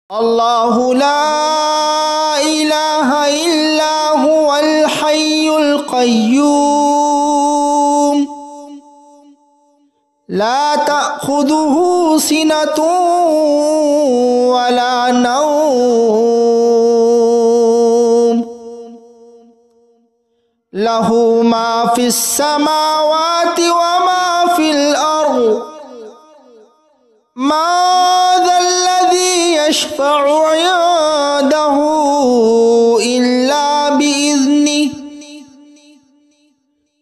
الله لا إله إلا هو الحي القيوم لا تأخذه سنة ولا نوم له ما في السماوات وما في الأرض ما ذا الذي يشفع عنده إلا بإذنه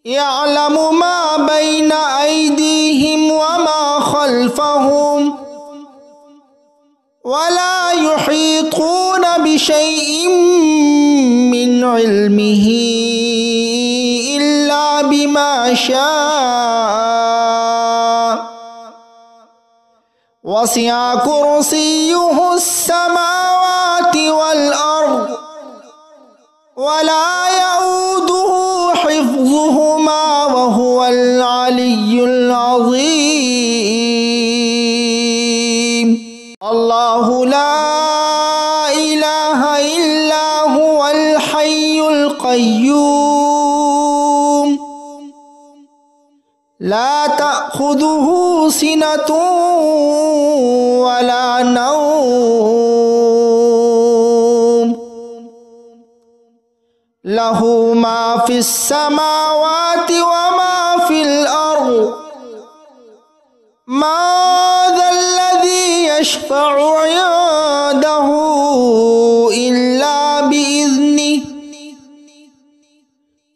يعلم ما بين أيديهم وما خلفهم ولا يحيطون بشيء من علمه إلا بما شاء وسع كرسيه السماوات والأرض ولا يؤوده حفظهما وهو العلي العظيم الله لا إله إلا هو الحي القيوم لا تأخذه سنة ولا نوم له ما في السماوات وما في الأرض ما ذا الذي يشفع عنده إلا بإذنه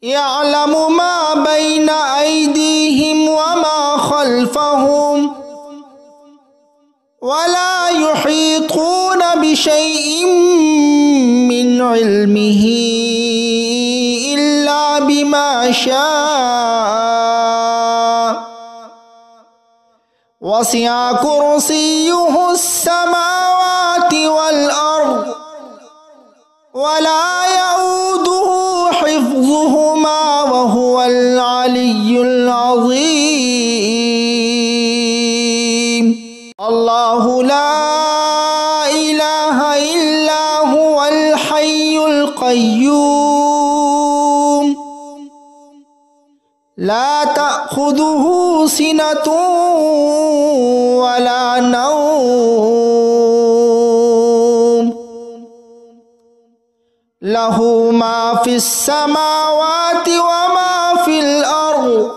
يعلم ما بين أيديهم وما خلفهم ولا يحيطون بشيء من علمه إلا بما شاء وسع كرسيه السماوات والأرض ولا يؤوده حفظهما وهو العلي العظيم الله لا إله إلا هو الحي القيوم لا تأخذه سنة ولا نوم له ما في السماوات وما في الأرض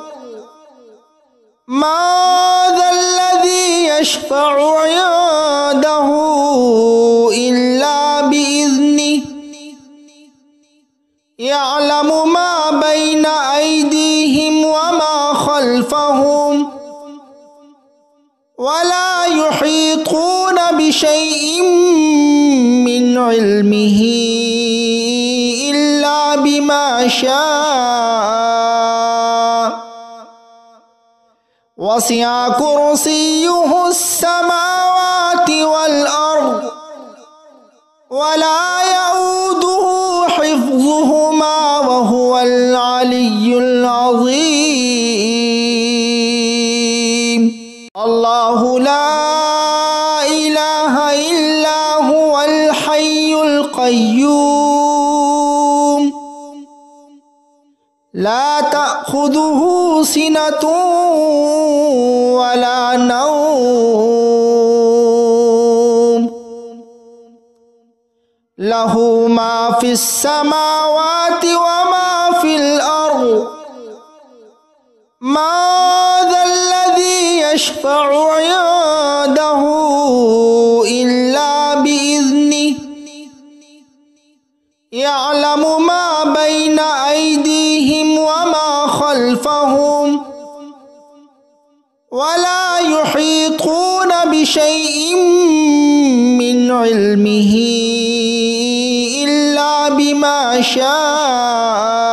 ما ذا الذي يشفع عنده إلا بإذنه يعلم ما بين أيديهم وما خلفهم ولا يحيطون بشيء من علمه إلا بما شاء وسع كرسيه السماوات والأرض ولا يؤوده حفظهما وهو العلي العظيم الله لا إله إلا هو الحي القيوم لا تأخذه سنة ولا نوم له ما في السماوات وما في الأرض ما ذا الذي يشفع عنده إلا بإذنه يعلم ما بين أيديهم وما خلفهم ولا يحيطون بشيء من علمه إلا بما شاء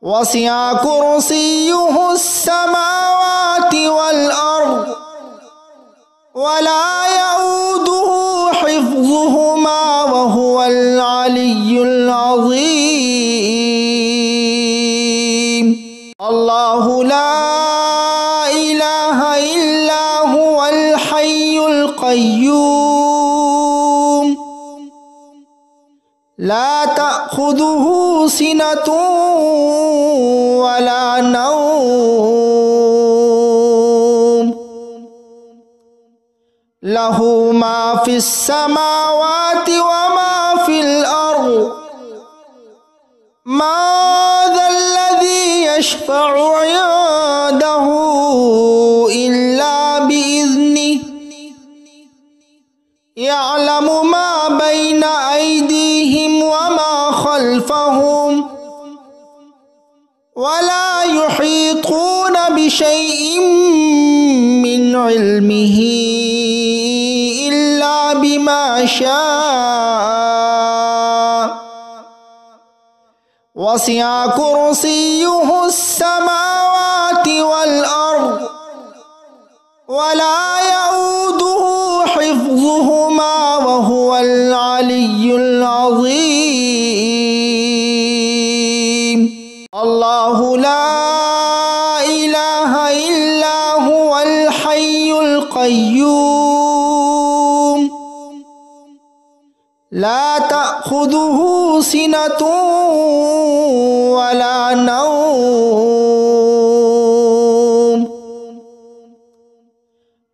وسع كرسيه السماوات والأرض ولا يؤوده حفظهما وهو العلي العظيم الله لا إله إلا هو الحي القيوم القيوم لا تأخذه سنة ولا نوم له ما في السماوات وما في الأرض ما ذا الذي يشفع عنده إلا بإذنه يعلم ما بين أيديهم وما خلفهم ولا يحيطون بشيء من علمه إلا بما شاء وسع كرسيه السماوات والأرض ولا يؤوده حفظهما وهو العلي العظيم الله لا إله إلا هو الحي القيوم لا تأخذه سنة ولا نوم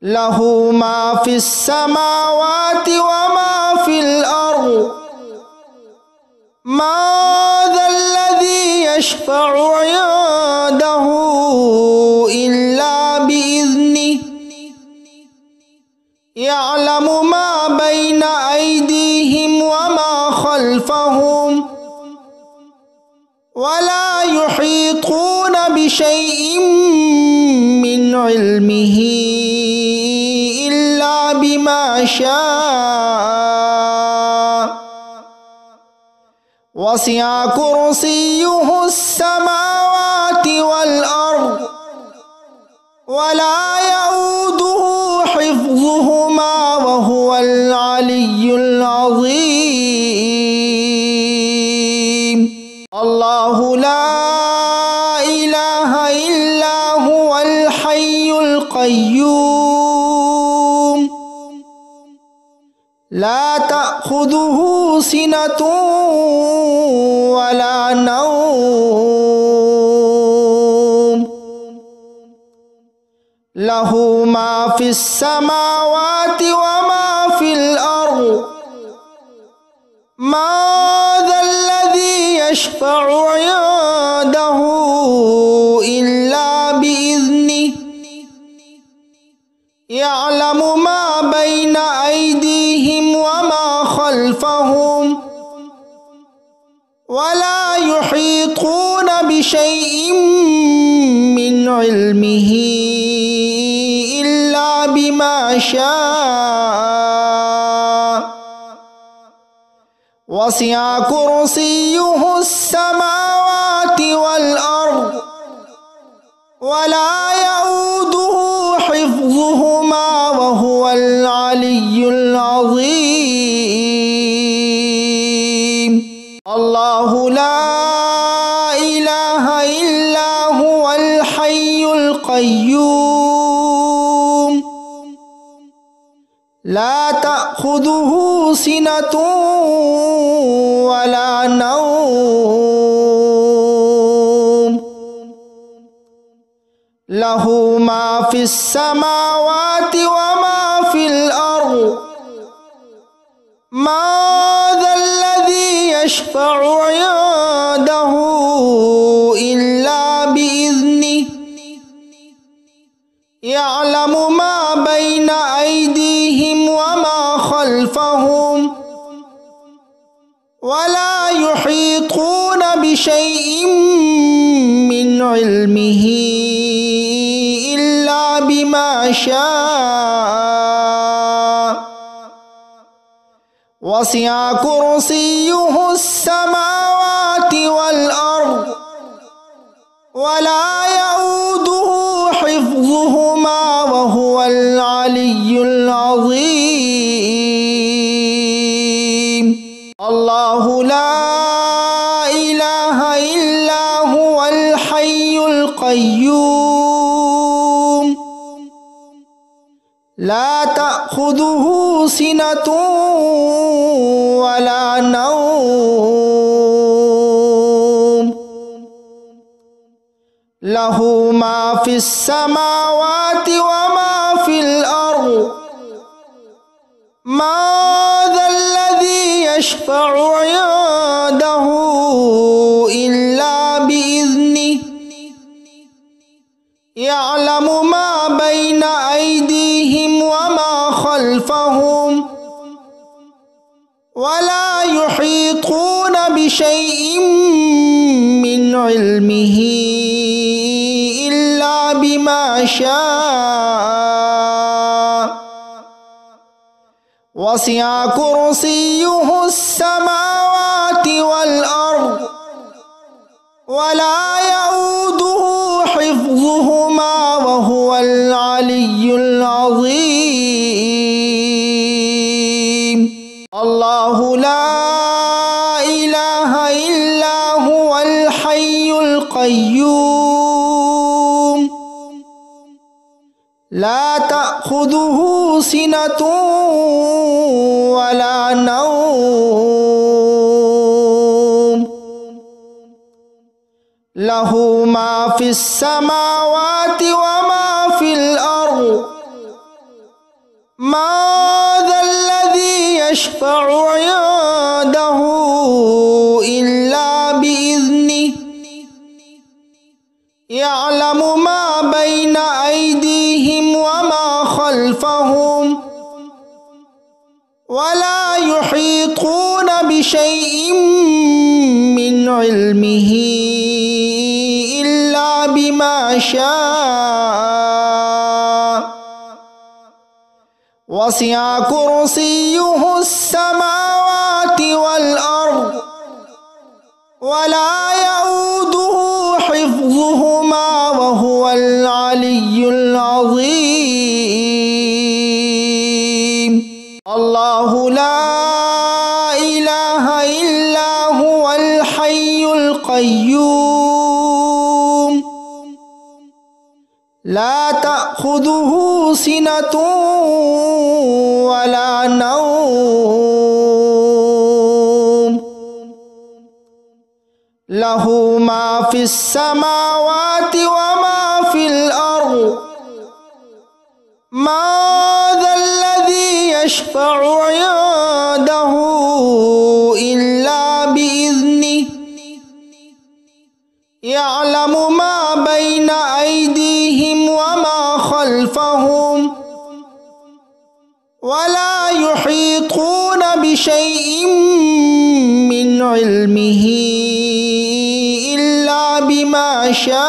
له ما في السماوات وما في الأرض ما ذا الذي يشفع عنده إلا بإذنه يعلم ما بين أيديهم وما خلفهم ولا يحيطون بشيء من علمه إلا بما شاء وسع كرسيه السماوات والأرض ولا يؤوده حفظهما وهو العلي العظيم الله لا إله إلا هو الحي القيوم لا تأخذه سنة ولا نوم له ما في السماوات وما في الأرض ما ذا الذي يشفع عنده إلا بإذنه يعلم ما بين أيديهم وما خلفهم ولا يحيطون بشيء من علمه إلا بما شاء وسع كرسيه السماوات والأرض ولا يؤوده حفظهما وهو العلي العظيم الله لا إله إلا هو الحي القيوم لا تأخذه سنة ولا نوم له ما في السماوات وما في الأرض ما ذا الذي يشفع عنده إلا بإذنه يعلم ما بين أيديهم وما خلفهم ولا يحيطون بشيء من علمه إلا بما شاء وسع كرسيه السماوات والأرض ولا يؤوده حفظهما وهو العلي العظيم الله لا إله إلا هو الحي القيوم لا تأخذه تأخذه سنة ولا نوم له ما في السماوات وما في الأرض ما ذا الذي يشفع عنده إلا بإذنه يعلم ما بين أيديهم وما خلفهم ولا يحيطون بشيء من علمه إلا بما شاء وسع كرسيه السماوات والأرض ولا يؤوده حفظهما وهو العلي العظيم الله لا إله إلا هو الحي القيوم لا تأخذه سنة ولا نوم له ما في السماوات وما في الأرض ما ذا الذي يشفع عنده إلا بإذنه يعلم ما بين أيديهم وما خلفهم ولا يحيطون بشيء من علمه إلا بما شاء وسع كرسيه السماوات والأرض ولا يؤوده حفظهما وهو العلي العظيم الله لا إله إلا هو الحي القيوم لا تأخذه سنة ولا نوم له ما في السماوات وما في الأرض ما ذا الذي يشفع عنده إلا بإذنه يعلم ما بين أيديهم وما خلفهم ولا يحيطون بشيء من علمه إلا بما شاء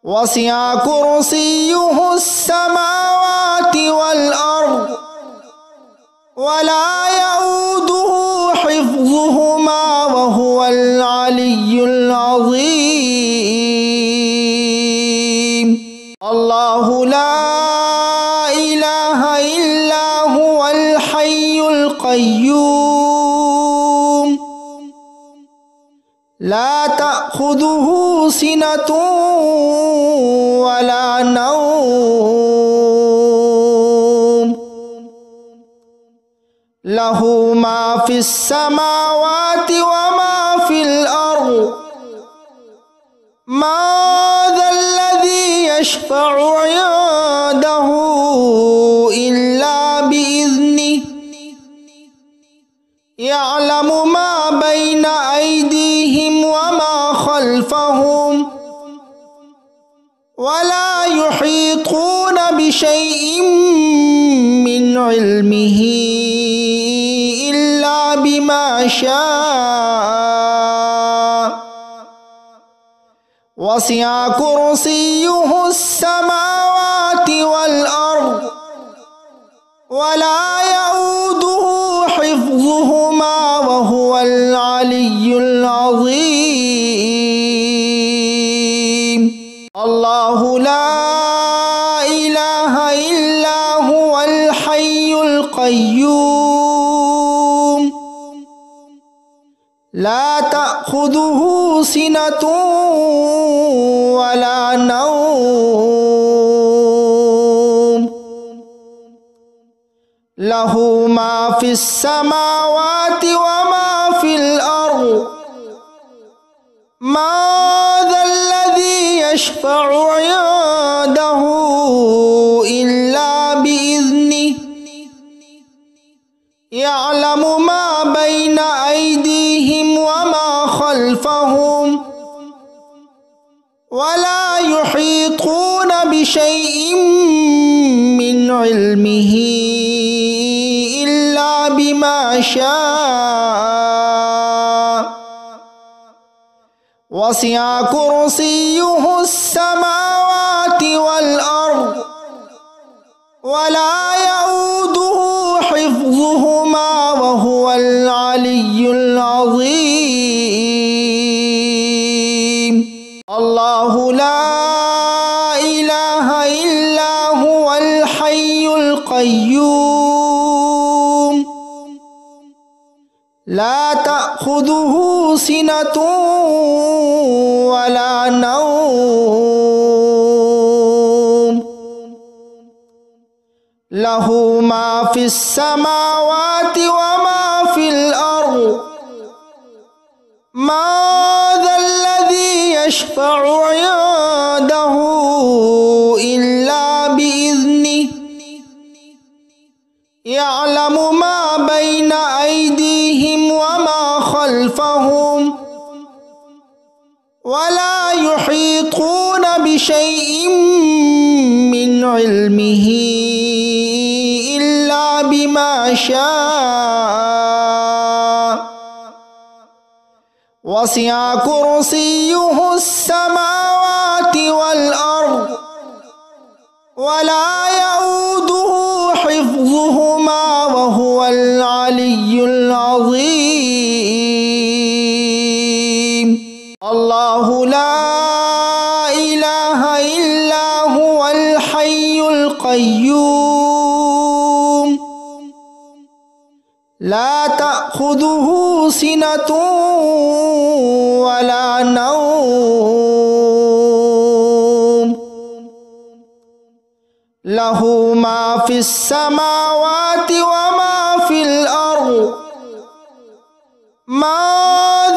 وسع كرسيه السماوات والأرض ولا يؤوده حفظهما وهو العلي العظيم الله لا إله إلا هو الحي القيوم لا تأخذه سنة ولا نوم له ما في السماوات وما في الأرض ما ذا الذي يشفع عنده إلا بإذنه يعلم ما بين أيديهم وما خلفهم ولا يحيطون بشيء من علمه إلا بما شاء وسع كرسيه السماوات والأرض ولا يؤوده حفظهما وهو العلي العظيم الله لا إله إلا هو الحي القيوم لا تأخذه سنة ولا نوم লাহু মা ফিস সামাওয়াতি ওয়া মা ফিল আরদ মা যাল্লাযী ইয়াশফা'ু 'ইনদাহু ইল্লা বিইذনিহি ইয়া'লামু মা বাইনা আইদিহিম ওয়া মা খালফাহুম ওয়া লা ইউহীতুনা বিশাইইন মিন ইলমিহি ইল্লা বিমা শাআ ওয়াসি'a কুরসিয়্যুহুস সামাওয়াতি ওয়াল আরদ ওয়া লা ইয়াউদুহু হিফযুহুমা ওয়া হুয়াল আলিয়্যুল আযীম। আল্লাহু লা ইলাহা ইল্লা হুয়াল হাইয়ুল কাইয়্যুম লা তা'খুযুহু সিনাতুন ওয়া লা নাওম লাহু মা ফিস সামাওয়াতি ওয়া মা ফিল আরদ মা যাল্লাযী ইয়াশফা'ু 'ইনদাহু ইল্লা বিইذনিহি ইয়া'লামু মা বাইনা আইদিহিম ওয়া মা খালফাহুম ওয়া লা ইউহীতুনা বিশাইইন মিন ইলমিহি ইল্লা বিমা শাআ ওয়াসি'a কুরসিয়্যুহুস সামাওয়াতি ওয়াল আরদ ওয়া লা ইয়াউদুহু হিফযুহুমা ওয়া হুয়াল আলিয়্যুল আযীম। আল্লাহু লা ইলাহা ইল্লা হুয়াল হাইয়ুল কাইয়্যুম লা তা'খুযুহু সিনাতুন ওয়া লা নাওম লাহু মা ফিস সামাওয়াতি ওয়া মা ফিল আরদ মা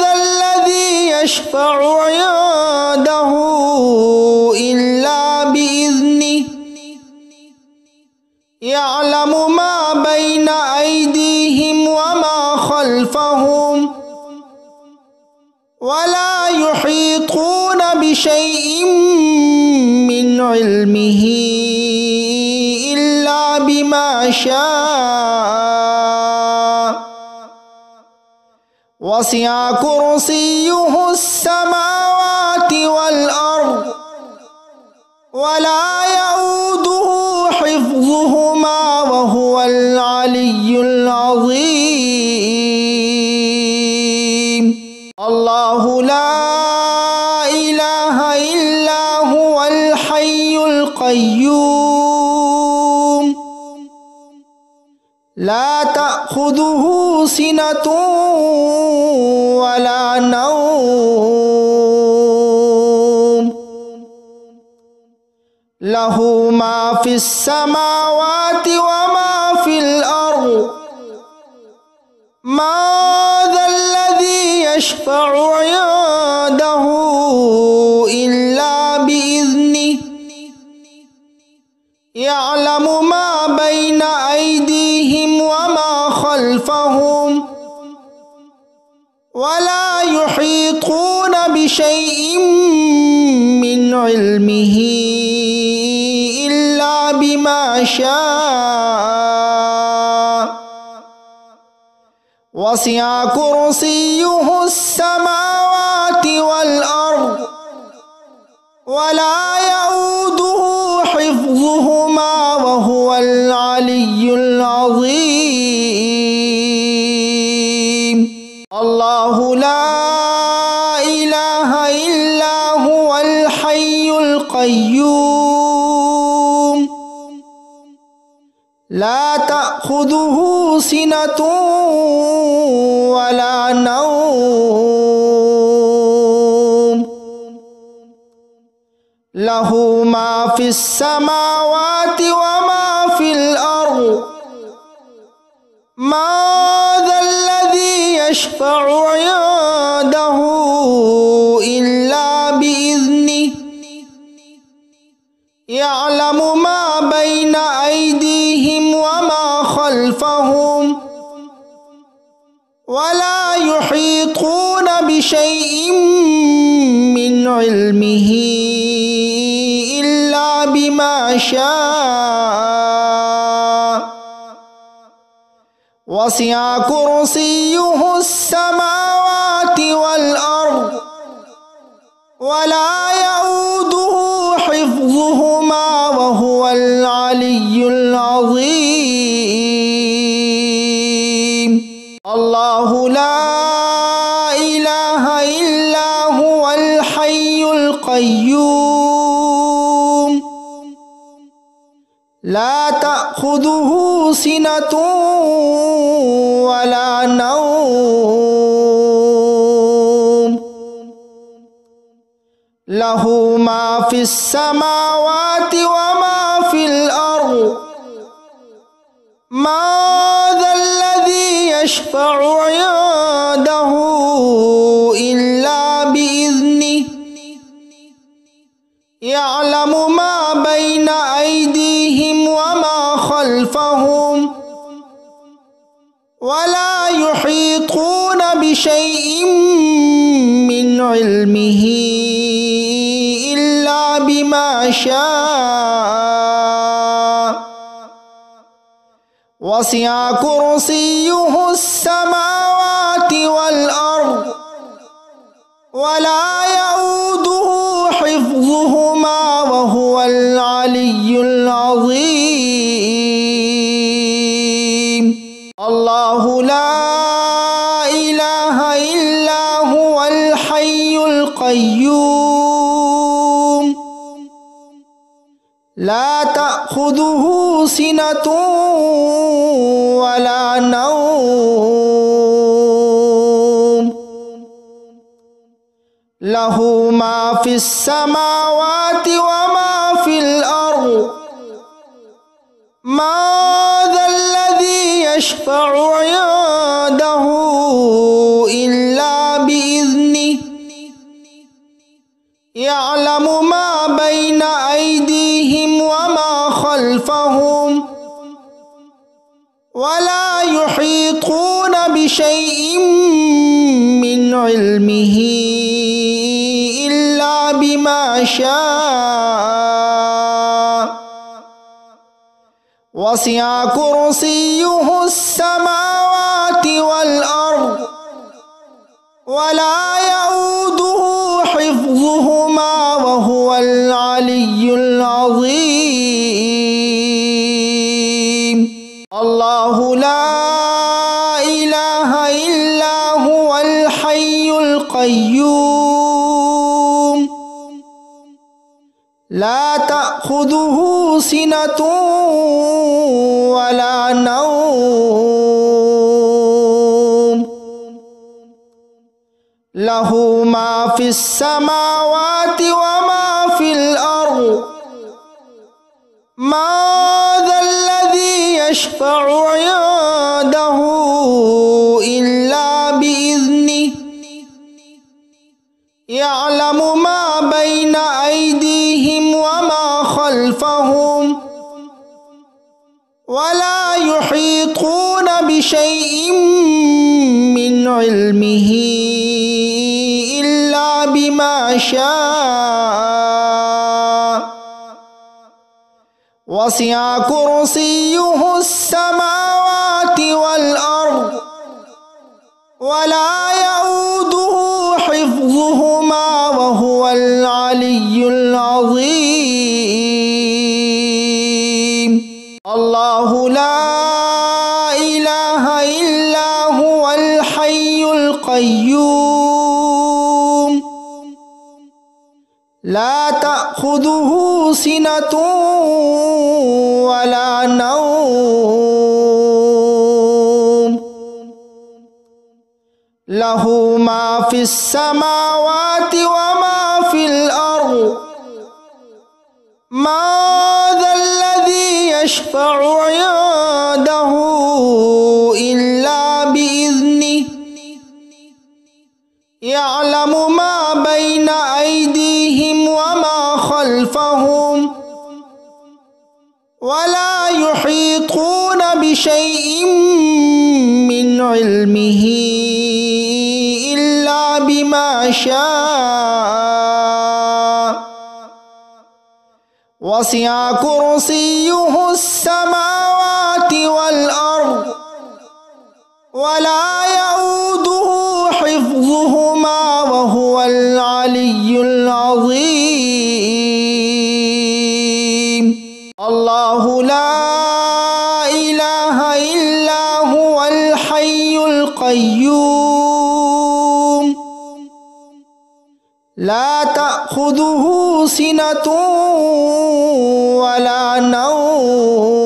যাল্লাযী ইয়াশফা'ু 'ইনদাহু ইল্লা বিইذনিহি ইয়া'লামু মা বাইনা আইদিহিম ওয়া মা খালফাহুম ওয়া লা ইউহীতুনা বিশাইইন মিন ইলমিহি ইল্লা বিমা শাআ ওয়াসি'a কুরসিয়্যুহুস সামাওয়াতি ওয়াল আরদ ওয়া লা ইয়াউদুহু হিফযুহুমা ওয়া হুয়াল আলিয়্যুল আযীম। আল্লাহু লা ইলাহা ইল্লা হুয়াল হাইয়ুল কাইয়্যুম লা তা'খুযুহু সিনাতুন ওয়া লা নাওম লাহু মা ফিস সামাওয়াতি ওয়া মা ফিল আরদ মা যাল্লাযী ইয়াশফা'ু 'ইনদাহু ইল্লা বিইذনিহি ইয়া'লামু মা বাইনা আইদিহিম ওয়া মা খালফাহুম ওয়া লা ইউহীতুনা বিশাইইন মিন ইলমিহি ইল্লা বিমা শাআ ওয়াসি'a কুরসিয়্যুহুস সামাওয়াতি ওয়াল আরদ ওয়া লা ইয়াউদুহু হিফযুহুমা ওয়া হুয়াল আলিয়্যুল আযীম। আল্লাহু লা ইলাহা ইল্লা হুয়াল হাইয়ুল কাইয়্যুম লা তা'খুযুহু সিনাতুন ওয়া লা নাওম লাহু মা ফিস সামাওয়াতি ওয়া মা ফিল আরদ ما ذا الذي يشفع عنده إلا بإذنه يعلم ما بين أيديهم وما خلفهم ولا يحيطون بشيء من علمه إلا بما شاء وسع كرسيه السماوات والأرض ولا يؤوده حفظهما وهو العلي العظيم. الله لا إله إلا هو الحي القيوم لا تأخذه سنة ولا نوم له ما في السماوات وما في الأرض ما ذا الذي يشفع عنده إلا بإذنه يعلم ما بين أيديهم وما خلفهم ولا يحيطون بشيء من علمه إلا بما شاء وسع كرسيه السماوات والأرض ولا يؤوده حفظهما وهو العلي العظيم. الله لا إله إلا هو الحي القيوم لا تأخذه سنة ولا نوم له ما في السماوات وما في الأرض ما ذا الذي يشفع عنده إلا بإذنه يعلم ما بين أيديهم وما خلفهم ولا يحيطون بشيء من علمه إلا بما شاء وسع كرسيه السماوات والأرض ولا يؤوده حفظهما وهو العلي العظيم. الله لا إله إلا هو الحي القيوم لا تأخذه سنة ولا نوم له ما في السماوات وما في الأرض ما ذا الذي يشفع عنده إلا بإذنه يعلم ما بين أيديهم وما خلفهم ولا يحيطون بشيء من علمه إلا بما شاء وسع كرسيه السماوات والأرض ولا يؤوده حفظهما وهو العلي العظيم. الله لا إله إلا هو الحي القيوم لا تأخذه سنة ولا نوم له ما في السماوات وما في الأرض ما ذا الذي يشفع عنده ولا يحيطون بشيء من علمه إلا بما شاء وسع كرسيه السماوات والأرض ولا يؤوده حفظهما وهو العلي العظيم الله لا إله إلا هو الحي القيوم لا تأخذه سنة ولا نوم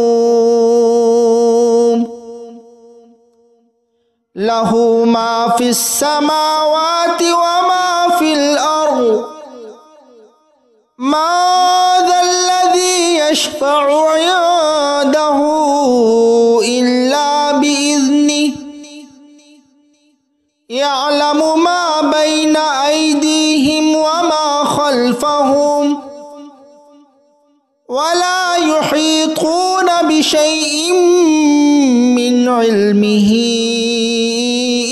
له ما في السماوات وما في الأرض ما ذا الذي يشفع عنده إلا بإذنه يعلم ما بين أيديهم وما خلفهم ولا يحيطون بشيء من علمه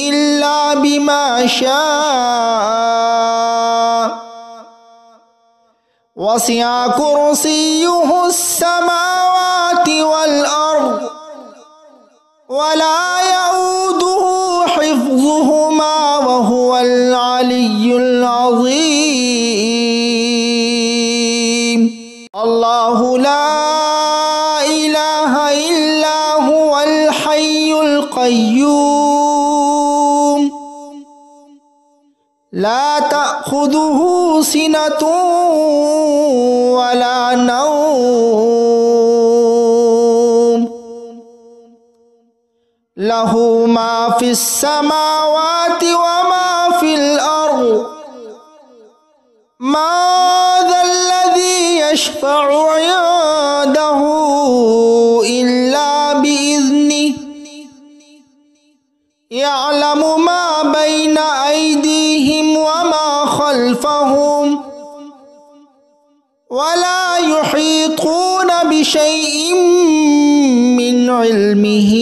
إلا بما شاء وسع كرسيه السماوات والأرض ولا يؤوده حفظهما وهو العلي العظيم الله لا إله إلا هو الحي القيوم لا تأخذه سنة ولا نوم له ما في السماوات وما في الأرض ما ذا الذي يشفع عنده إلا بإذنه يعلم ما بين أيديهم وما خلفهم ولا يحيطون بشيء من علمه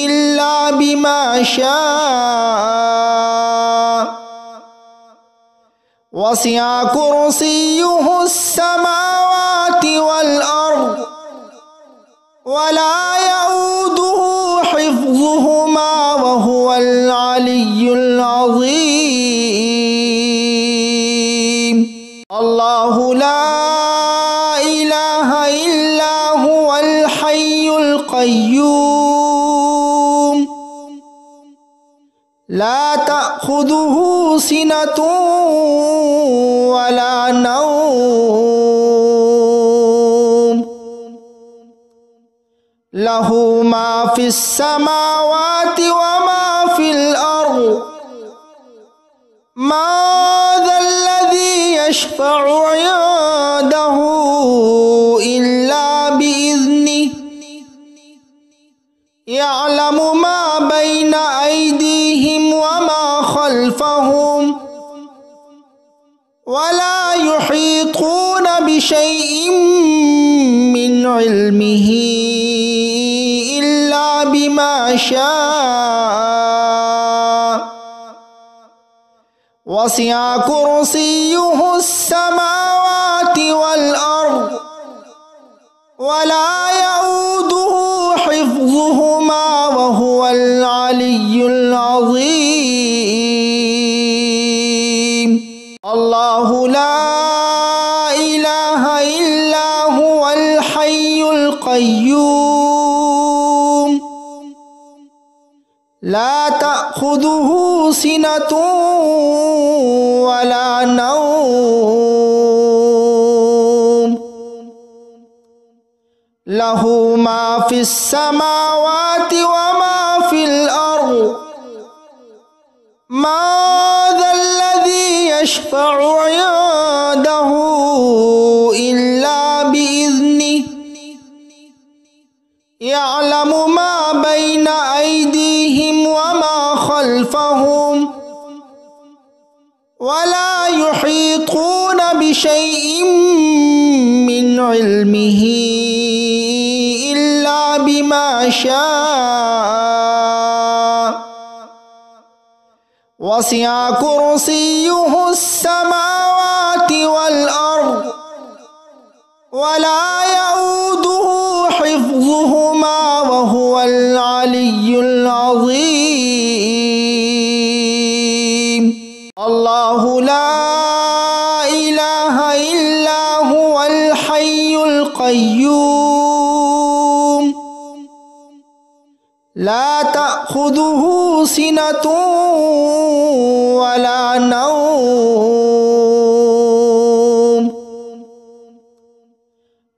إلا بما شاء وسع كرسيه السماوات والأرض ولا يؤوده حفظهما وهو العلي العظيم الله لا إله إلا هو الحي القيوم لا تأخذه سنة ولا نوم له ما في السماوات وما في الأرض ما ذا الذي يشفع عنده إلا بإذنه يعلم ما بين أيديهم وما خلفهم ولا يحيطون بشيء من علمه إلا بما شاء وسع كرسيه السماوات والأرض ولا يؤوده حفظهما وهو العلي العظيم الله لا إله إلا هو الحي القيوم لا تأخذه سنة ولا نوم له ما في السماوات وما في الأرض ما ذا الذي يشفع عنده إلا بإذنه يعلم ما بين أيديهم وما خلفهم ولا يحيطون بشيء من علمه إلا بما شاء وسع كرسيه السماوات والأرض ولا يؤوده حفظهما وهو العلي العظيم الله لا إله إلا هو الحي القيوم لا تأخذه سنة ولا نوم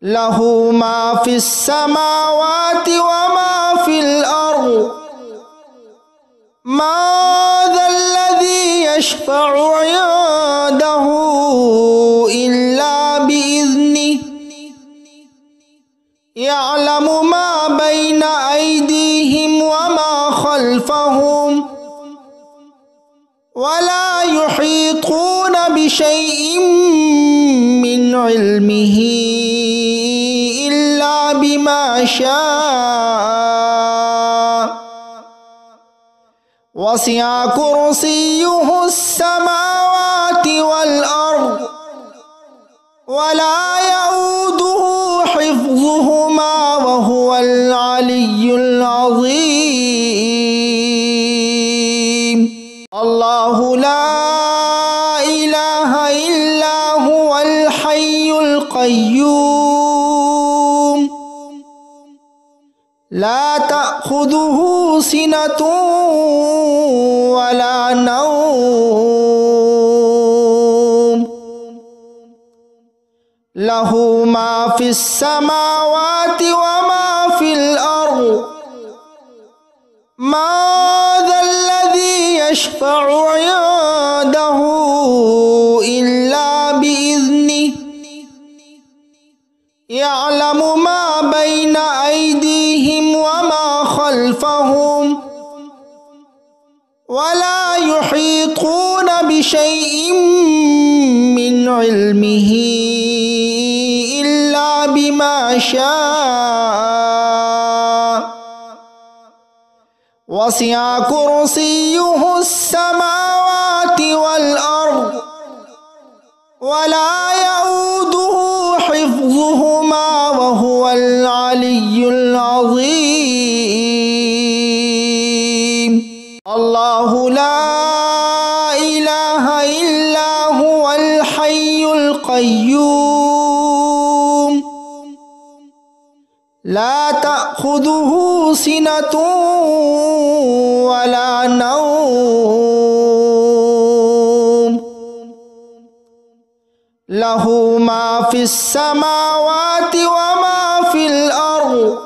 له ما في السماوات وما في الأرض ما ذا الذي يشفع عنده إلا بإذنه يعلم ما بين أيديهم وما خلفهم ولا يحيطون بشيء من علمه إلا بما شاء وسع كرسيه السماوات والأرض ولا يؤوده حفظهما وهو العلي العظيم الله لا إله إلا هو الحي القيوم لا تأخذه سنة ولا نوم له ما في السماوات وما في الأرض ما ذا الذي يشفع عنده إلا بإذنه يعلم ما بين أيديهم وما خلفهم ولا يحيطون بشيء من علمه إلا بما شاء وسع كرسيه السماوات والأرض ولا يؤوده حفظهما وهو العلي العظيم الله لا إله إلا هو الحي القيوم لا تأخذه سنة ولا نوم له ما في السماوات وما في الأرض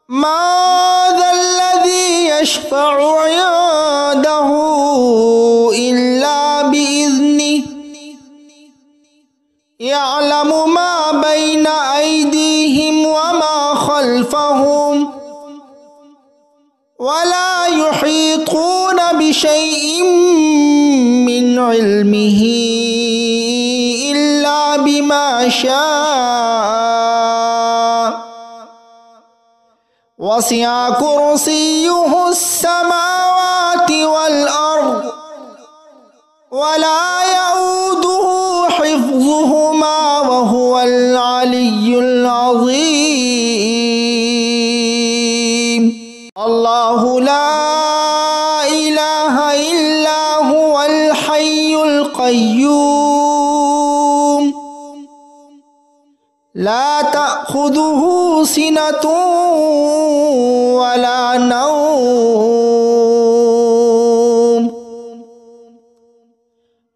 ما ذا الذي يشفع عنده إلا بإذنه يعلم ما بين أيديهم وما خلفهم ولا يحيطون بشيء من علمه إلا بما شاء وسع كرسيه السماوات والأرض ولا يؤوده حفظهما وهو العلي العظيم الله لا إله إلا هو الحي القيوم لا تأخذه سنة ولا نوم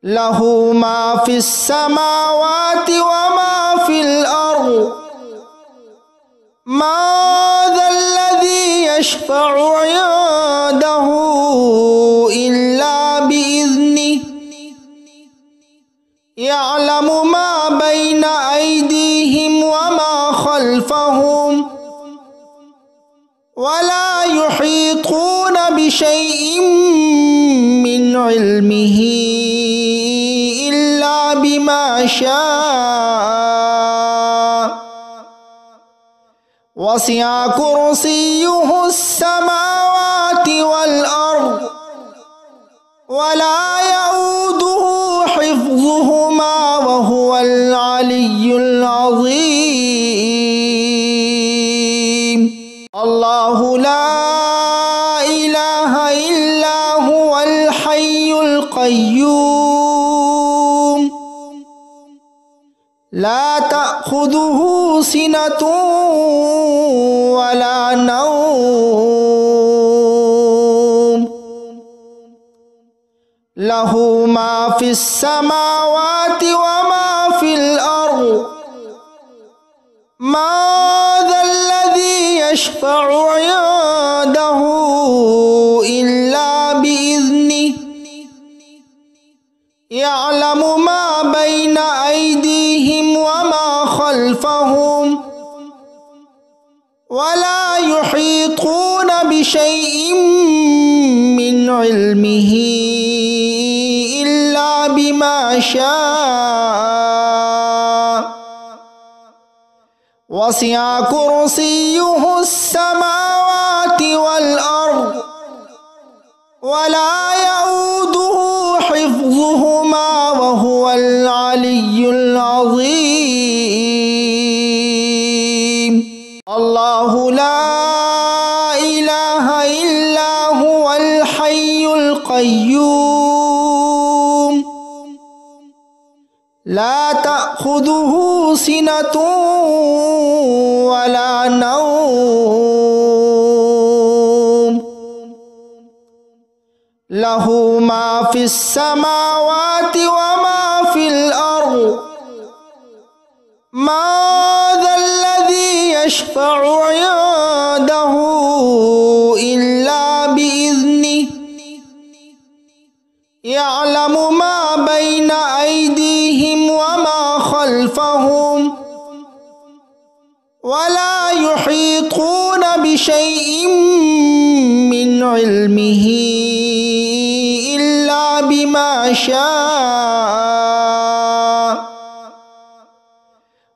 له ما في السماوات وما في الأرض ما ذا الذي يشفع عنده إلا بإذنه يعلم ما بين أيديهم وما خلفهم ولا يحيطون بشيء من علمه إلا بما شاء وسع كرسيه السماوات والأرض ولا يؤوده حفظهما وهو العلي العظيم. الله لا إله إلا هو الحي القيوم لا تأخذه سنة ولا نوم له ما في السماوات وما في الأرض ما ذا الذي يشفع عنده إلا بإذنه يعلم ما بين أيديهم وما خلفهم ولا يحيطون بشيء من علمه إلا بما شاء وسع كرسيه السماوات والأرض ولا يؤوده حفظهما وهو العلي العظيم. الله لا إله إلا هو الحي القيوم لا تأخذه سنة ولا نوم له ما في السماوات وما في الأرض ما ذا الذي يشفع عنده إلا بإذنه يعلم ما بين أيديهم وما خلفهم ولا يحيطون بشيء من علمه إلا بما شاء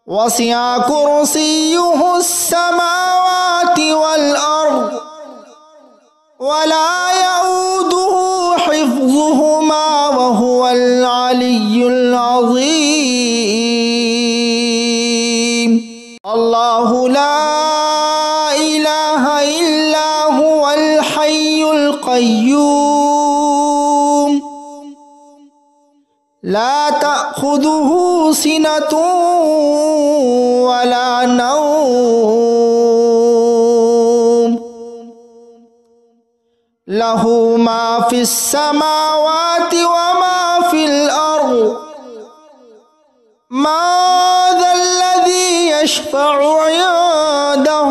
وسع كرسيه السماوات والأرض ولا يؤوده حفظهما وهو العلي العظيم. الله لا إله إلا هو الحي القيوم لا تأخذه سنة ولا نوم له ما في السماوات وما في الأرض ما ذا الذي يشفع عنده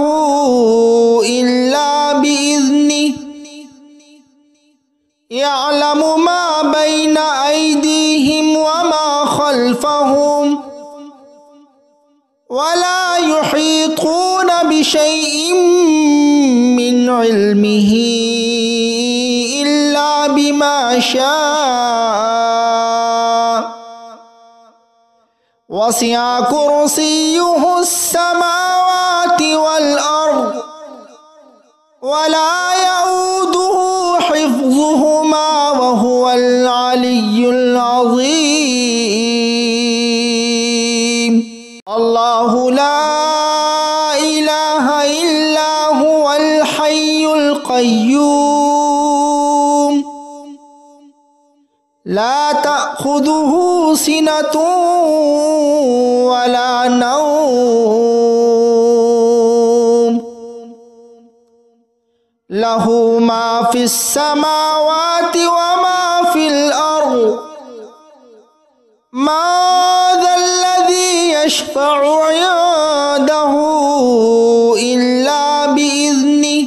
إلا بإذنه يعلم ما بين أيديهم وما خلفهم ولا يحيطون بشيء من علمه إلا بما شاء وسع كرسيه السماوات والأرض ولا يؤوده حفظهما وهو العلي العظيم. الله لا إله إلا هو الحي القيوم لا تأخذه سنة ولا نوم له ما في السماوات وما في الأرض ما ذا الذي يشفع عنده إلا بإذنه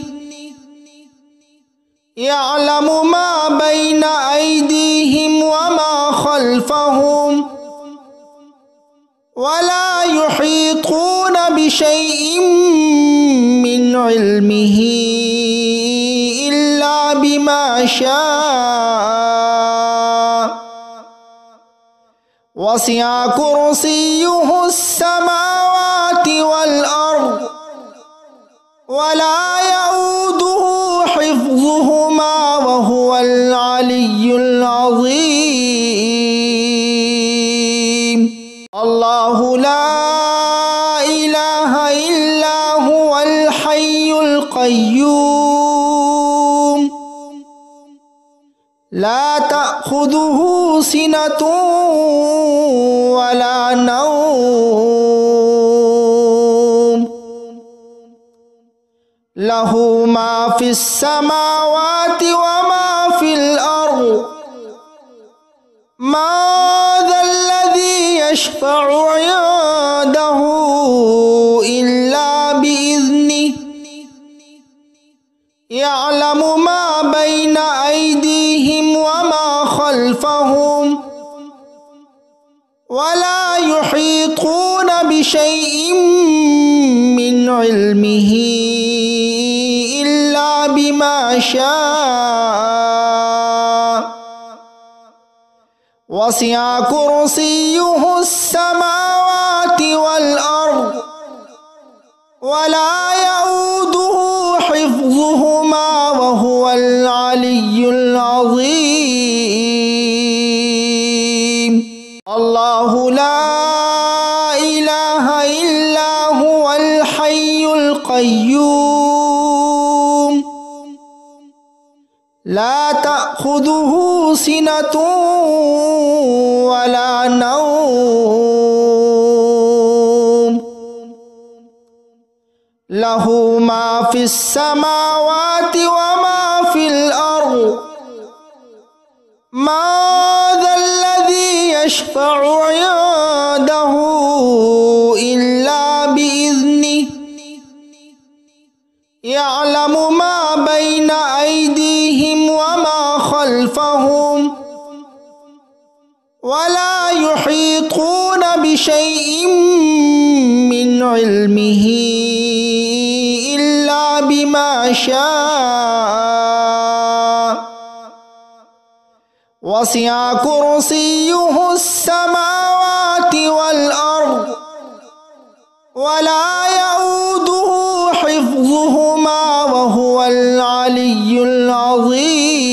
يعلم ما بين أيديهم وما خلفهم ولا يحيطون بشيء من علمه إلا بما شاء وسع كرسيه السماوات والأرض إله إلا هو الحي القيوم لا تأخذه سنة ولا نوم له ما في السماوات وما في الأرض من ذا الذي يشفع عنده إلا بإذنه يعلم ما بين أيديهم وما خلفهم ولا يحيطون بشيء من علمه إلا بما شاء وسع كرسيه السماوات والأرض ولا يؤوده حفظهما وهو العلي العظيم الله لا إله إلا هو الحي القيوم لا تأخذه سنة ولا نوم له ما في السماوات وما في الأرض من ذا الذي يشفع عنده إلا بإذنه يعلم ما بين أيديهم وما خلفهم ولا يحيطون بشيء من علمه إلا بما شاء وسع كرسيه السماوات والأرض ولا يؤوده حفظهما وهو العلي العظيم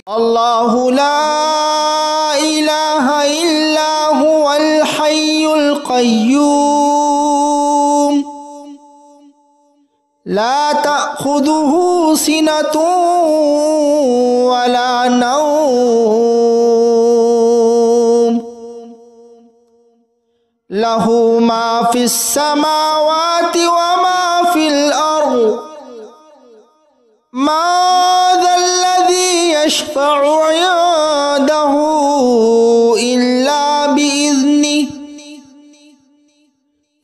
الله لا إله إلا هو الحي القيوم لا تأخذه سنة ولا نوم له ما في السماوات وما في الأرض من ذا الذي يشفع عنده إلا بإذنه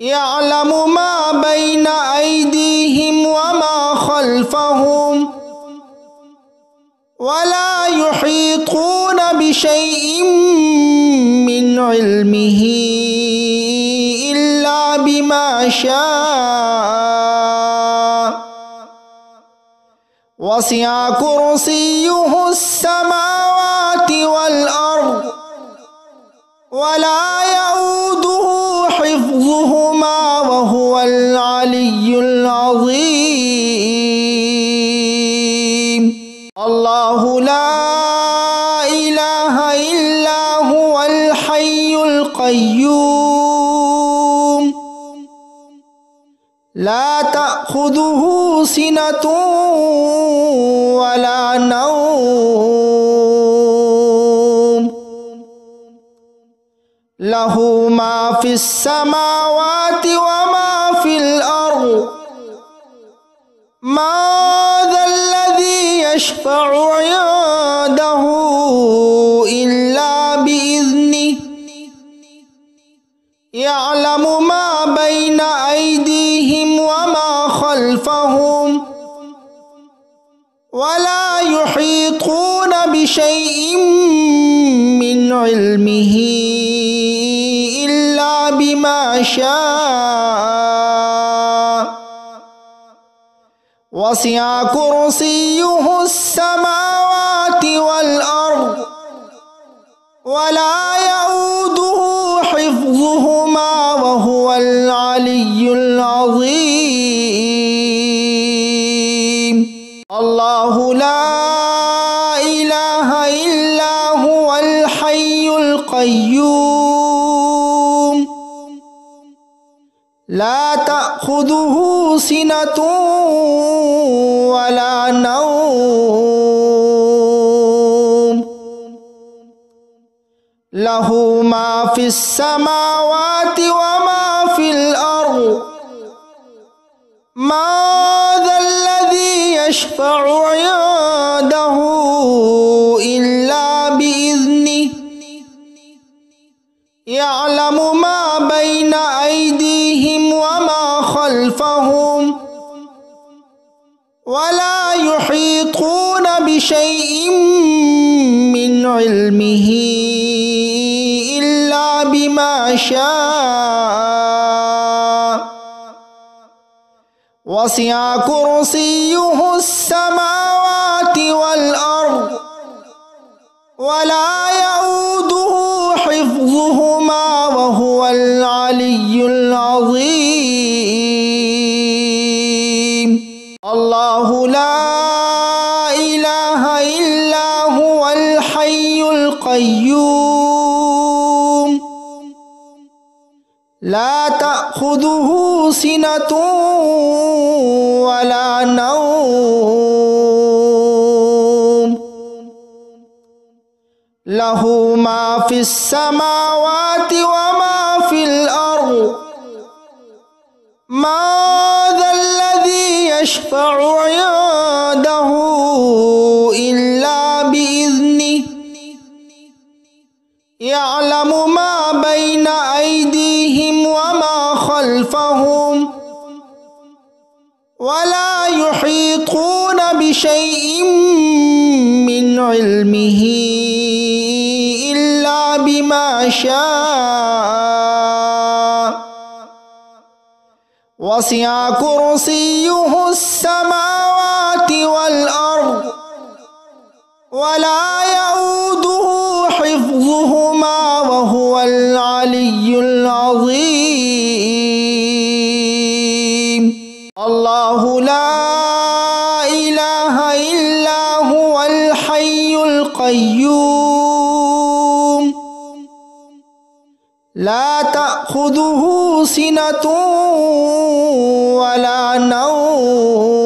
يعلم ما بين أيديهم وما خلفهم ولا يحيطون بشيء من علمه إلا بما شاء وسع كرسيه السماوات والأرض ولا يؤوده حفظهما وهو العلي العظيم الله لا إله إلا هو الحي القيوم لا تأخذه سنة ولا نوم له ما في السماوات وما في الأرض من ذا الذي يشفع عنده إلا بإذنه يعلم ما بين أيديهم وما خلفهم ولا يحيطون بشيء من علمه إلا بما شاء وسع كرسيه السماوات والأرض ولا يؤوده حفظهما وهو العلي العظيم الله لا إله إلا هو الحي القيوم لا تأخذه سنة ولا نوم له ما في السماوات وما في الأرض ما ذا الذي يشفع عنده إلا بإذنه يعلم ما بين أيديهم وما خلفهم ولا يحيطون بشيء من علمه إلا بما شاء وسع كرسيه السماوات والأرض ولا يؤوده حفظهما وهو العلي العظيم الله لا إله إلا هو الحي القيوم لا تأخذه سنة ولا نوم له ما في السماوات وما في الأرض ما ذا الذي يشفع عنده إلا بإذنه يعلم ما بين أيديهم وما خلفهم ولا يحيطون بشيء من علمه إلا بما شاء وسع كرسيه السماوات والأرض ولا يؤوده حفظهما وهو العلي العظيم الله لا إله إلا هو الحي القيوم لا تأخذه سنة ولا نوم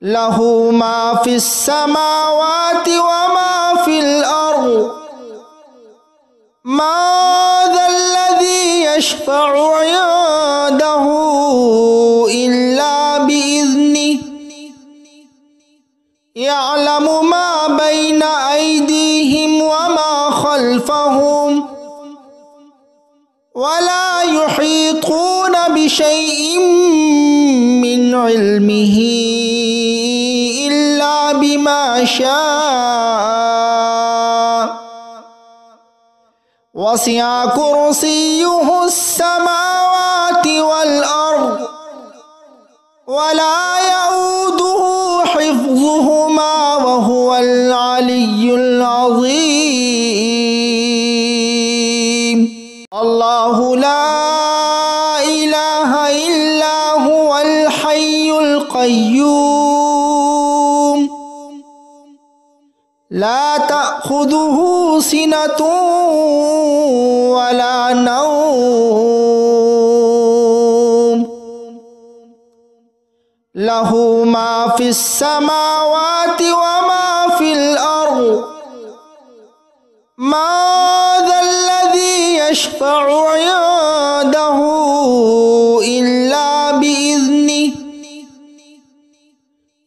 له ما في السماوات وما في الأرض ما ذا الذي يشفع عنده إلا بإذنه يعلم ما بين أيديهم وما خلفهم ولا يحيطون بشيء من علمه إلا بما شاء وسع كرسيه السماوات والأرض ولا يؤوده حفظهما وهو العلي العظيم الله لا إله إلا هو الحي القيوم لا تأخذه سنة ولا نوم له ما في السماوات وما في الأرض ما ذا الذي يشفع عنده إلا بإذنه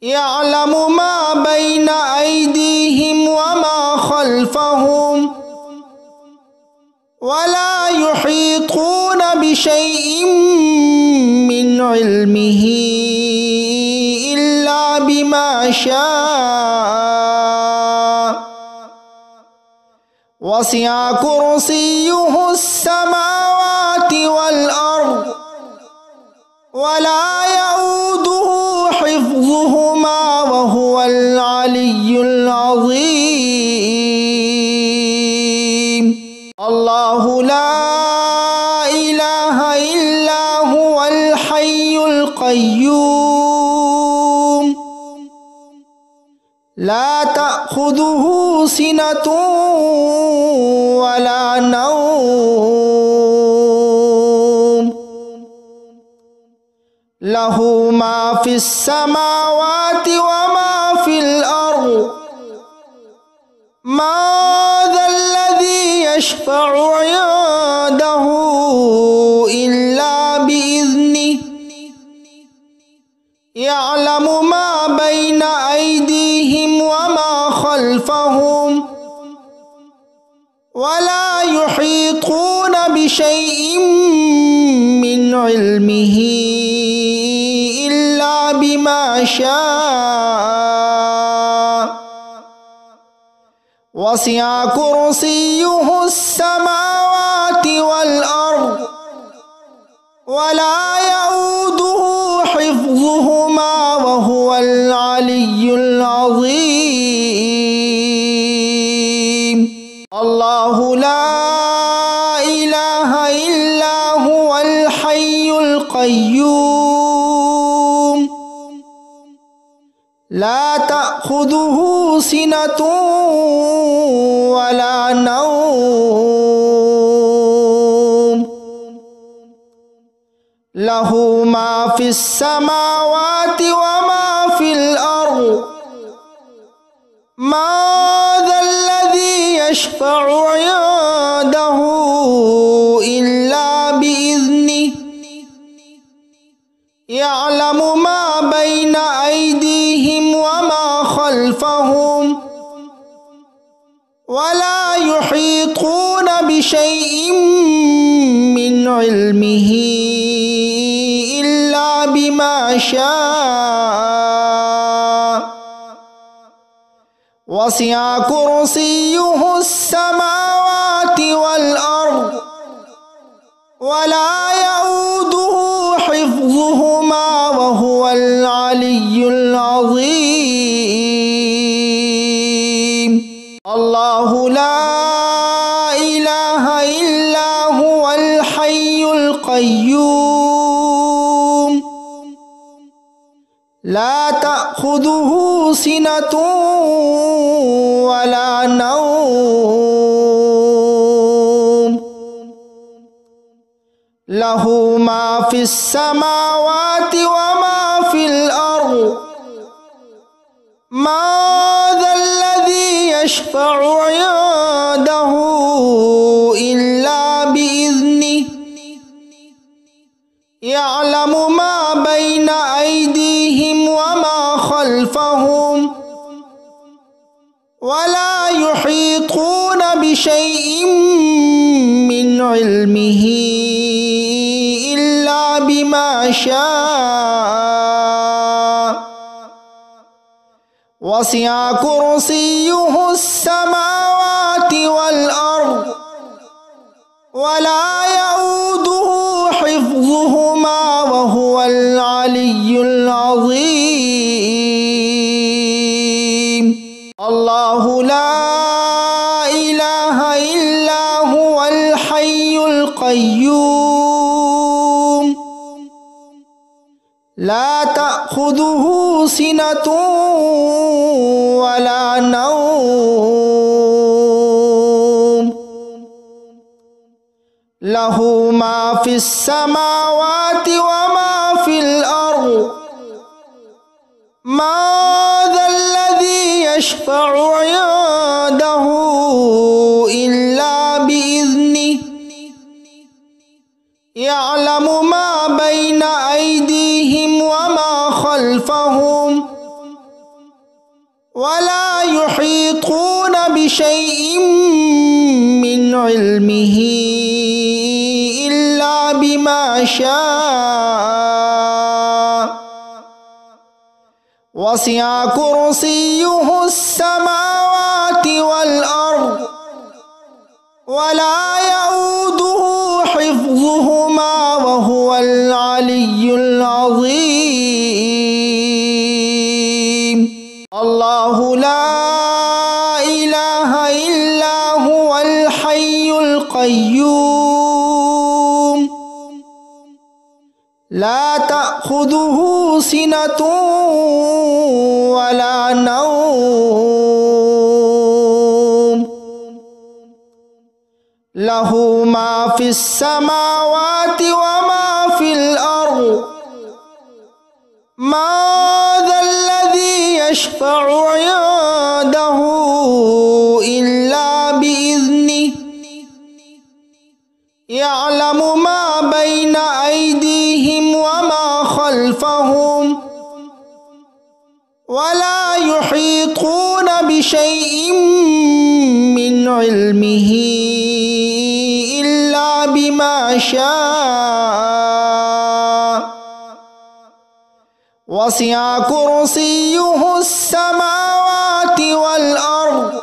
يعلم ما بين أيديهم وما خلفهم ولا يحيطون بشيء من علمه إلا بما شاء وسع كرسيه السماوات والأرض ولا يؤوده حفظهما وهو العلي العظيم الله لا إله إلا هو الحي القيوم لا تأخذه سنة ولا نوم له ما في السماوات وما في الأرض من ذا الذي يشفع عنده إلا بإذنه يعلم ما بين أيديهم وما خلفهم ولا يحيطون بشيء من علمه إلا بما شاء وسع كرسيه السماوات والأرض ولا يؤوده حفظهما وهو العلي العظيم الله لا إله إلا هو الحي القيوم لا تأخذه سنة ولا نوم له ما في السماوات وما في الأرض من ذا الذي يشفع عنده إلا بإذنه يعلم ما بين أيديهم وما خلفهم ولا يحيطون بشيء من علمه إلا بما شاء وسع كرسيه السماوات والأرض ولا يؤوده حفظهما وهو العلي العظيم الله لا إله إلا هو الحي القيوم لا تأخذه سنة ولا نوم له ما في السماوات وما في الأرض من ذا الذي يشفع عنده إلا بإذنه يعلم ما بين أيديهم وما خلفهم ولا يحيطون بشيء من علمه إلا بما شاء وسع كرسيه السماوات والأرض ولا يؤوده حفظهما وهو العلي العظيم الله لا إله إلا هو الحي القيوم لا تأخذه سنة ولا نوم له ما في السماوات وما في الأرض من ذا الذي يشفع عنده إلا بإذنه يعلم ما بين أيديهم وما خلفهم ولا يحيطون بشيء من علمه إلا بما شاء وسع كرسيه السماوات والأرض ولا يؤوده حفظهما وهو العلي العظيم الله لا إله إلا هو الحي القيوم لا تأخذه سنة ولا نوم له ما في السماوات وما في الأرض ما ذا الذي يشفع عنده إلا بإذنه يعلم ما بين أيديهم وما خلفهم ولا يحيطون بشيء من علمه إلا بما شاء وسع كرسيه السماوات والأرض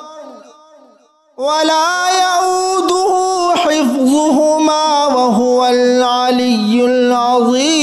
ولا يؤوده حفظهما وهو العلي العظيم.